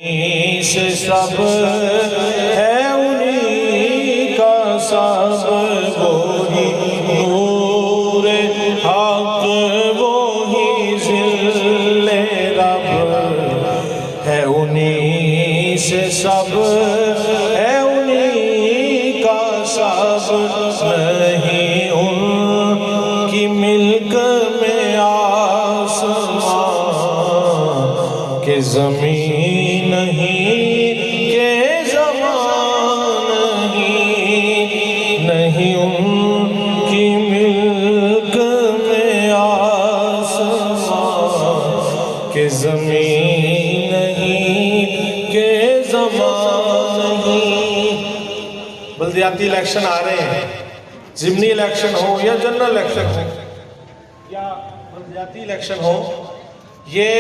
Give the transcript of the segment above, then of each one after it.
سے سب ہے انہی کا سب وہی نور حق وہی ذل رب ہے انہی سے سب ہے انہی کا سب نہیں ان کی ملک میں آسمان کہ زمین نہیں کہ زمان نہیں ان کی ملک میں آسمان کہ زمین نہیں کہ زمان نہیں۔ بلدیاتی الیکشن آ رہے ہیں، ضمنی الیکشن ہو یا جنرل الیکشن ہو یا بلدیاتی الیکشن ہو، یہ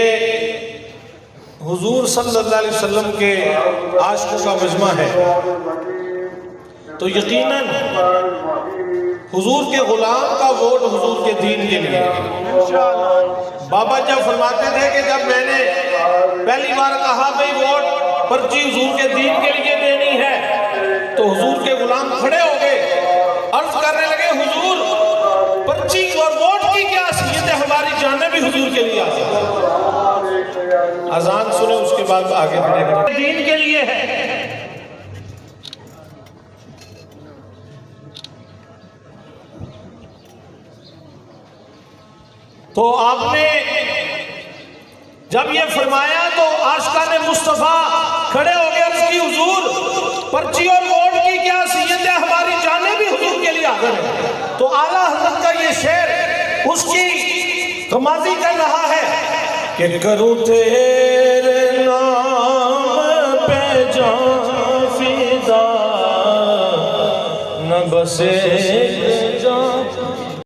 حضور صلی اللہ علیہ وسلم کے عاشقوں کا مجمع ہے، تو یقیناً حضور کے غلام کا ووٹ حضور کے دین کے لیے۔ بابا جب فرماتے تھے کہ جب میں نے پہلی بار کہا بھئی ووٹ پرچی حضور کے دین کے لیے دینی ہے، تو حضور کے غلام کھڑے ہو گئے، عرض کرنے لگے حضور پرچی اور ووٹ کی کیا حیثیت ہے، ہماری جانیں بھی حضور کے لیے آتی ہیں۔ اذان سنیں اس کے بعد آگے بڑھے گا، دین کے لیے ہے۔ تو آپ نے جب یہ فرمایا تو عاشقان مصطفیٰ کھڑے ہو گئے، اس کی حضور پرچی اور ووٹ کی کیا حیثیت ہے، ہماری جانیں بھی حضور کے لیے حاضر ہیں۔ تو اعلیٰ حضرت کا یہ شعر اس کی غمازی کر رہا ہے کہ کروں تیرے نام پہ جان فدا، نہ بس ایک جان